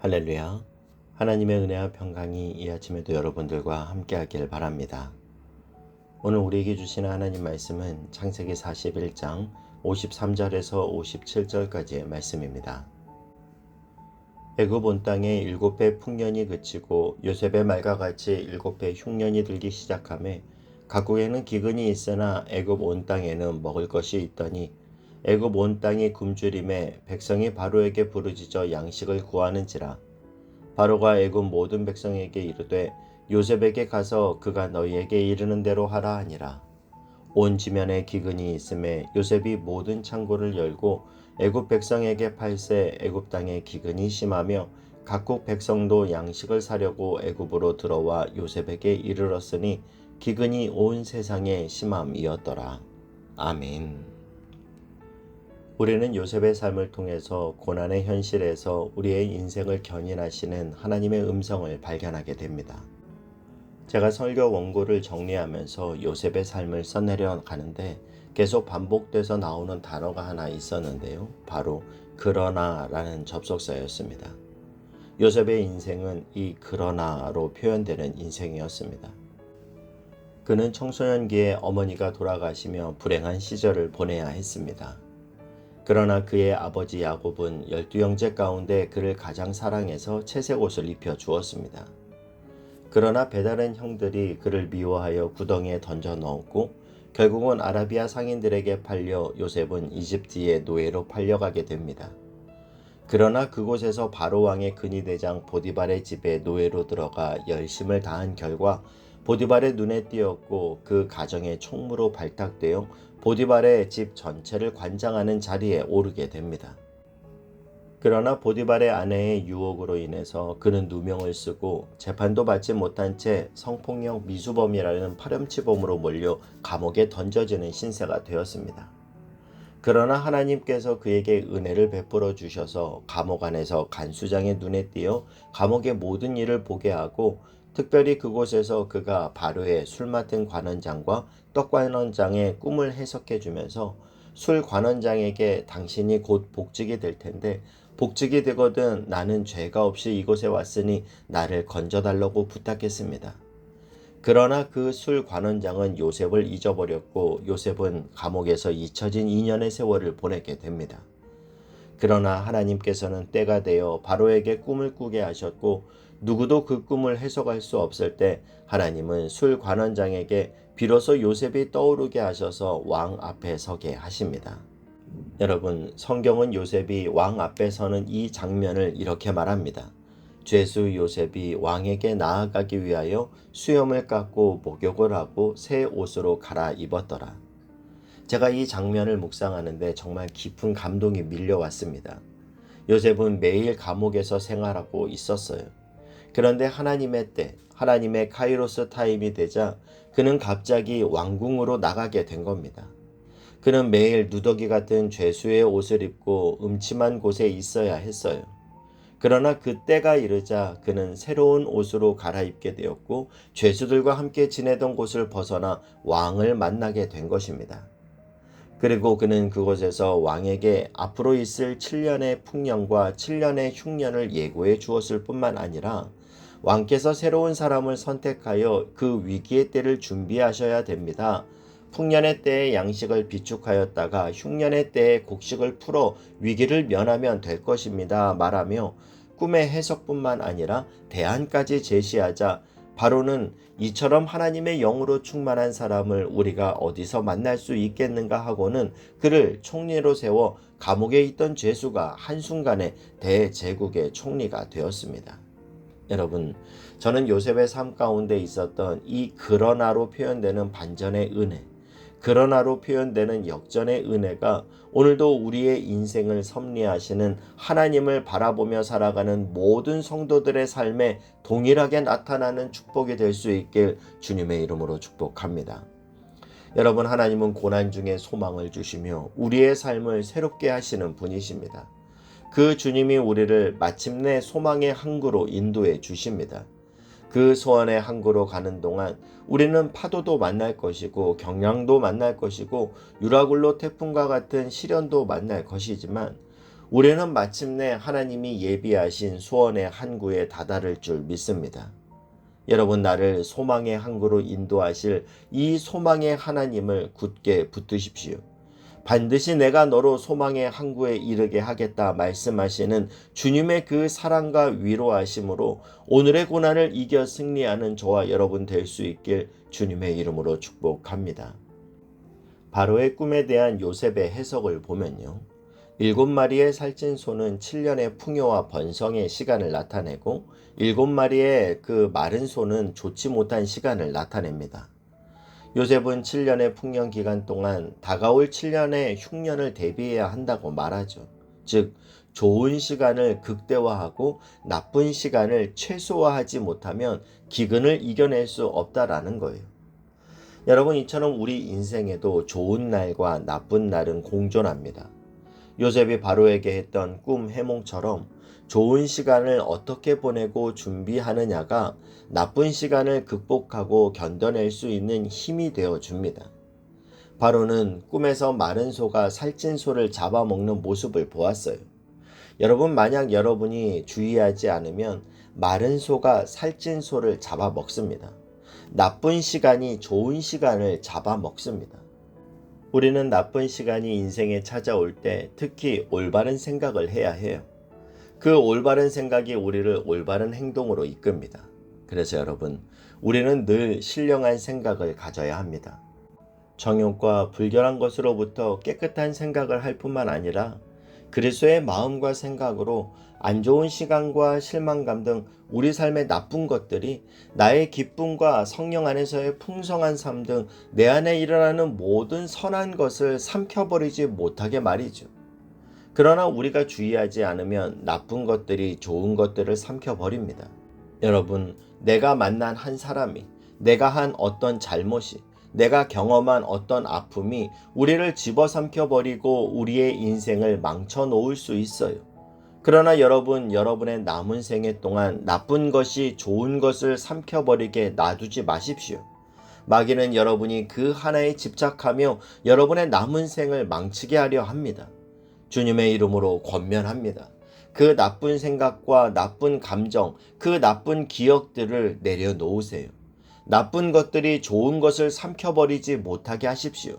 할렐루야. 하나님의 은혜와 평강이 이 아침에도 여러분들과 함께하길 바랍니다. 오늘 우리에게 주시는 하나님 말씀은 창세기 41장 53절에서 57절까지의 말씀입니다. 애굽 온 땅에 7배 풍년이 그치고 요셉의 말과 같이 7배 흉년이 들기 시작하매 각국에는 기근이 있으나 애굽 온 땅에는 먹을 것이 있더니 애굽 온 땅이 굶주림에 백성이 바로에게 부르짖어 양식을 구하는지라. 바로가 애굽 모든 백성에게 이르되 요셉에게 가서 그가 너희에게 이르는 대로 하라 하니라. 온 지면에 기근이 있음에 요셉이 모든 창고를 열고 애굽 백성에게 팔세 애굽 땅에 기근이 심하며 각국 백성도 양식을 사려고 애굽으로 들어와 요셉에게 이르렀으니 기근이 온 세상에 심함이었더라. 아멘. 우리는 요셉의 삶을 통해서 고난의 현실에서 우리의 인생을 견인하시는 하나님의 음성을 발견하게 됩니다. 제가 설교 원고를 정리하면서 요셉의 삶을 써내려 가는데 계속 반복돼서 나오는 단어가 하나 있었는데요. 바로 그러나라는 접속사였습니다. 요셉의 인생은 이 그러나로 표현되는 인생이었습니다. 그는 청소년기에 어머니가 돌아가시며 불행한 시절을 보내야 했습니다. 그러나 그의 아버지 야곱은 12형제 가운데 그를 가장 사랑해서 채색 옷을 입혀 주었습니다. 그러나 배다른 형들이 그를 미워하여 구덩이에 던져 넣었고 결국은 아라비아 상인들에게 팔려 요셉은 이집트의 노예로 팔려가게 됩니다. 그러나 그곳에서 바로 왕의 근위대장 보디발의 집에 노예로 들어가 열심을 다한 결과 보디발의 눈에 띄었고 그 가정의 총무로 발탁되어 보디발의 집 전체를 관장하는 자리에 오르게 됩니다. 그러나 보디발의 아내의 유혹으로 인해서 그는 누명을 쓰고 재판도 받지 못한 채 성폭력 미수범이라는 파렴치범으로 몰려 감옥에 던져지는 신세가 되었습니다. 그러나 하나님께서 그에게 은혜를 베풀어 주셔서 감옥 안에서 간수장의 눈에 띄어 감옥의 모든 일을 보게 하고 특별히 그곳에서 그가 바로의 술 맡은 관원장과 떡 관원장의 꿈을 해석해 주면서 술 관원장에게 당신이 곧 복직이 될 텐데 복직이 되거든 나는 죄가 없이 이곳에 왔으니 나를 건져달라고 부탁했습니다. 그러나 그 술 관원장은 요셉을 잊어버렸고 요셉은 감옥에서 잊혀진 2년의 세월을 보내게 됩니다. 그러나 하나님께서는 때가 되어 바로에게 꿈을 꾸게 하셨고 누구도 그 꿈을 해석할 수 없을 때 하나님은 술 관원장에게 비로소 요셉이 떠오르게 하셔서 왕 앞에 서게 하십니다. 여러분, 성경은 요셉이 왕 앞에 서는 이 장면을 이렇게 말합니다. 죄수 요셉이 왕에게 나아가기 위하여 수염을 깎고 목욕을 하고 새 옷으로 갈아입었더라. 제가 이 장면을 묵상하는데 정말 깊은 감동이 밀려왔습니다. 요셉은 매일 감옥에서 생활하고 있었어요. 그런데 하나님의 때, 하나님의 카이로스 타임이 되자 그는 갑자기 왕궁으로 나가게 된 겁니다. 그는 매일 누더기 같은 죄수의 옷을 입고 음침한 곳에 있어야 했어요. 그러나 그때가 이르자 그는 새로운 옷으로 갈아입게 되었고 죄수들과 함께 지내던 곳을 벗어나 왕을 만나게 된 것입니다. 그리고 그는 그곳에서 왕에게 앞으로 있을 7년의 풍년과 7년의 흉년을 예고해 주었을 뿐만 아니라 왕께서 새로운 사람을 선택하여 그 위기의 때를 준비하셔야 됩니다. 풍년의 때에 양식을 비축하였다가 흉년의 때에 곡식을 풀어 위기를 면하면 될 것입니다. 말하며 꿈의 해석뿐만 아니라 대안까지 제시하자 바로는 이처럼 하나님의 영으로 충만한 사람을 우리가 어디서 만날 수 있겠는가 하고는 그를 총리로 세워 감옥에 있던 죄수가 한순간에 대제국의 총리가 되었습니다. 여러분, 저는 요셉의 삶 가운데 있었던 이 그러나로 표현되는 반전의 은혜, 그러나로 표현되는 역전의 은혜가 오늘도 우리의 인생을 섭리하시는 하나님을 바라보며 살아가는 모든 성도들의 삶에 동일하게 나타나는 축복이 될 수 있길 주님의 이름으로 축복합니다. 여러분, 하나님은 고난 중에 소망을 주시며 우리의 삶을 새롭게 하시는 분이십니다. 그 주님이 우리를 마침내 소망의 항구로 인도해 주십니다. 그 소원의 항구로 가는 동안 우리는 파도도 만날 것이고 경량도 만날 것이고 유라굴로 태풍과 같은 시련도 만날 것이지만 우리는 마침내 하나님이 예비하신 소원의 항구에 다다를 줄 믿습니다. 여러분, 나를 소망의 항구로 인도하실 이 소망의 하나님을 굳게 붙드십시오. 반드시 내가 너로 소망의 항구에 이르게 하겠다 말씀하시는 주님의 그 사랑과 위로하심으로 오늘의 고난을 이겨 승리하는 저와 여러분 될 수 있길 주님의 이름으로 축복합니다. 바로의 꿈에 대한 요셉의 해석을 보면요. 7마리의 살찐 소는 7년의 풍요와 번성의 시간을 나타내고 7마리의 그 마른 소는 좋지 못한 시간을 나타냅니다. 요셉은 7년의 풍년 기간 동안 다가올 7년의 흉년을 대비해야 한다고 말하죠. 즉, 좋은 시간을 극대화하고 나쁜 시간을 최소화하지 못하면 기근을 이겨낼 수 없다라는 거예요. 여러분, 이처럼 우리 인생에도 좋은 날과 나쁜 날은 공존합니다. 요셉이 바로에게 했던 꿈 해몽처럼 좋은 시간을 어떻게 보내고 준비하느냐가 나쁜 시간을 극복하고 견뎌낼 수 있는 힘이 되어 줍니다. 바로는 꿈에서 마른 소가 살찐 소를 잡아먹는 모습을 보았어요. 여러분, 만약 여러분이 주의하지 않으면 마른 소가 살찐 소를 잡아먹습니다. 나쁜 시간이 좋은 시간을 잡아먹습니다. 우리는 나쁜 시간이 인생에 찾아올 때 특히 올바른 생각을 해야 해요. 그 올바른 생각이 우리를 올바른 행동으로 이끕니다. 그래서 여러분, 우리는 늘 신령한 생각을 가져야 합니다. 정욕과 불결한 것으로부터 깨끗한 생각을 할 뿐만 아니라 그리스도의 마음과 생각으로 안 좋은 시간과 실망감 등 우리 삶의 나쁜 것들이 나의 기쁨과 성령 안에서의 풍성한 삶 등 내 안에 일어나는 모든 선한 것을 삼켜버리지 못하게 말이죠. 그러나 우리가 주의하지 않으면 나쁜 것들이 좋은 것들을 삼켜버립니다. 여러분, 내가 만난 한 사람이, 내가 한 어떤 잘못이, 내가 경험한 어떤 아픔이 우리를 집어삼켜버리고 우리의 인생을 망쳐놓을 수 있어요. 그러나 여러분, 여러분의 남은 생애 동안 나쁜 것이 좋은 것을 삼켜버리게 놔두지 마십시오. 마귀는 여러분이 그 하나에 집착하며 여러분의 남은 생을 망치게 하려 합니다. 주님의 이름으로 권면합니다. 그 나쁜 생각과 나쁜 감정, 그 나쁜 기억들을 내려놓으세요. 나쁜 것들이 좋은 것을 삼켜버리지 못하게 하십시오.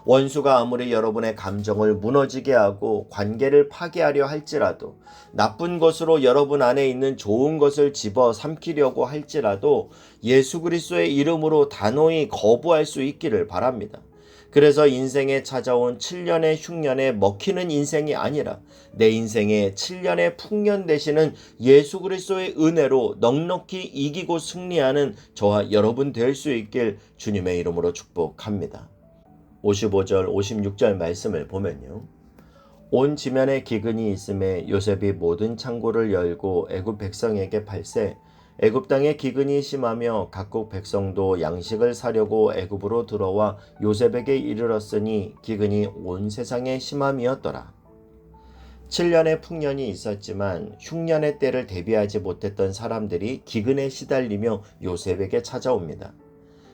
원수가 아무리 여러분의 감정을 무너지게 하고 관계를 파괴하려 할지라도, 나쁜 것으로 여러분 안에 있는 좋은 것을 집어 삼키려고 할지라도 예수 그리스도의 이름으로 단호히 거부할 수 있기를 바랍니다. 그래서 인생에 찾아온 7년의 흉년에 먹히는 인생이 아니라 내 인생에 7년의 풍년 되시는 예수 그리스도의 은혜로 넉넉히 이기고 승리하는 저와 여러분 될 수 있길 주님의 이름으로 축복합니다. 55절 56절 말씀을 보면요. 온 지면에 기근이 있음에 요셉이 모든 창고를 열고 애굽 백성에게 팔세 애굽 땅에 기근이 심하며 각국 백성도 양식을 사려고 애굽으로 들어와 요셉에게 이르렀으니 기근이 온 세상에 심함이었더라. 7년의 풍년이 있었지만 흉년의 때를 대비하지 못했던 사람들이 기근에 시달리며 요셉에게 찾아옵니다.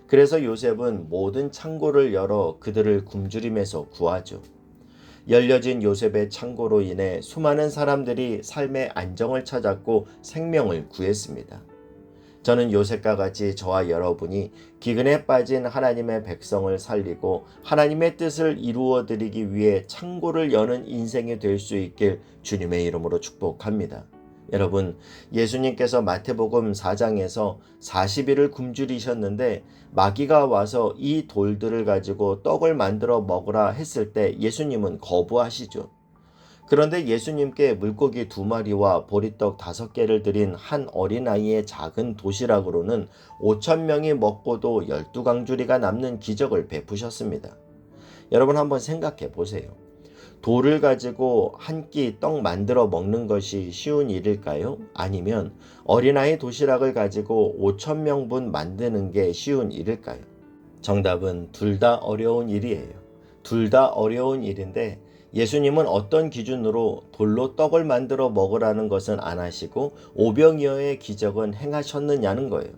그래서 요셉은 모든 창고를 열어 그들을 굶주림에서 구하죠. 열려진 요셉의 창고로 인해 수많은 사람들이 삶의 안정을 찾았고 생명을 구했습니다. 저는 요셉과 같이 저와 여러분이 기근에 빠진 하나님의 백성을 살리고 하나님의 뜻을 이루어 드리기 위해 창고를 여는 인생이 될 수 있길 주님의 이름으로 축복합니다. 여러분, 예수님께서 마태복음 4장에서 40일을 굶주리셨는데 마귀가 와서 이 돌들을 가지고 떡을 만들어 먹으라 했을 때 예수님은 거부하시죠. 그런데 예수님께 물고기 2마리와 보리떡 5개를 드린 한 어린아이의 작은 도시락으로는 5,000명이 먹고도 12강주리가 남는 기적을 베푸셨습니다. 여러분, 한번 생각해 보세요. 돌을 가지고 한 끼 떡 만들어 먹는 것이 쉬운 일일까요? 아니면 어린아이 도시락을 가지고 5,000명분 만드는 게 쉬운 일일까요? 정답은 둘 다 어려운 일이에요. 둘 다 어려운 일인데 예수님은 어떤 기준으로 돌로 떡을 만들어 먹으라는 것은 안 하시고 오병이어의 기적은 행하셨느냐는 거예요.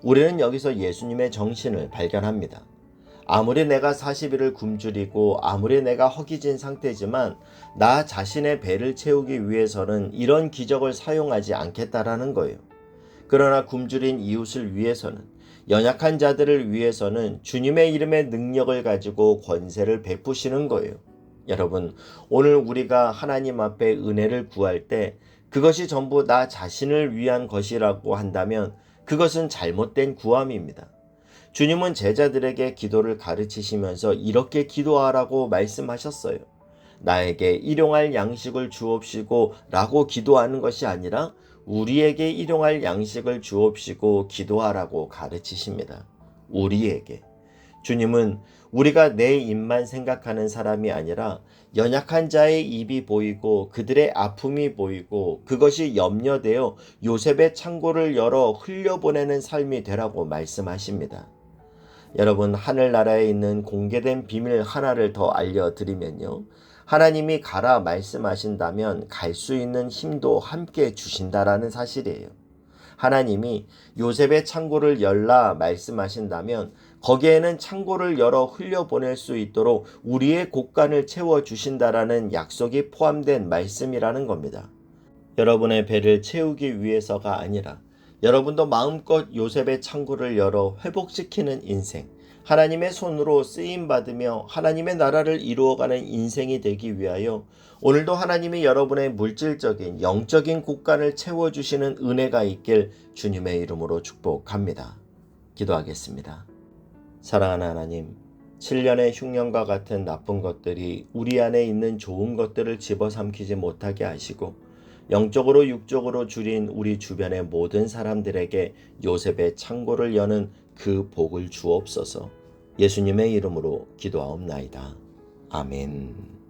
우리는 여기서 예수님의 정신을 발견합니다. 아무리 내가 40일을 굶주리고 아무리 내가 허기진 상태지만 나 자신의 배를 채우기 위해서는 이런 기적을 사용하지 않겠다라는 거예요. 그러나 굶주린 이웃을 위해서는, 연약한 자들을 위해서는 주님의 이름의 능력을 가지고 권세를 베푸시는 거예요. 여러분, 오늘 우리가 하나님 앞에 은혜를 구할 때 그것이 전부 나 자신을 위한 것이라고 한다면 그것은 잘못된 구함입니다. 주님은 제자들에게 기도를 가르치시면서 이렇게 기도하라고 말씀하셨어요. 나에게 일용할 양식을 주옵시고 라고 기도하는 것이 아니라 우리에게 일용할 양식을 주옵시고 기도하라고 가르치십니다. 우리에게. 주님은 우리가 내 입만 생각하는 사람이 아니라 연약한 자의 입이 보이고 그들의 아픔이 보이고 그것이 염려되어 요셉의 창고를 열어 흘려보내는 삶이 되라고 말씀하십니다. 여러분, 하늘나라에 있는 공개된 비밀 하나를 더 알려드리면요. 하나님이 가라 말씀하신다면 갈 수 있는 힘도 함께 주신다라는 사실이에요. 하나님이 요셉의 창고를 열라 말씀하신다면 거기에는 창고를 열어 흘려보낼 수 있도록 우리의 곳간을 채워주신다라는 약속이 포함된 말씀이라는 겁니다. 여러분의 배를 채우기 위해서가 아니라 여러분도 마음껏 요셉의 창고를 열어 회복시키는 인생, 하나님의 손으로 쓰임받으며 하나님의 나라를 이루어가는 인생이 되기 위하여 오늘도 하나님이 여러분의 물질적인 영적인 곳간을 채워주시는 은혜가 있길 주님의 이름으로 축복합니다. 기도하겠습니다. 사랑하는 하나님, 7년의 흉년과 같은 나쁜 것들이 우리 안에 있는 좋은 것들을 집어삼키지 못하게 하시고 영적으로 육적으로 줄인 우리 주변의 모든 사람들에게 요셉의 창고를 여는 그 복을 주옵소서. 예수님의 이름으로 기도하옵나이다. 아멘.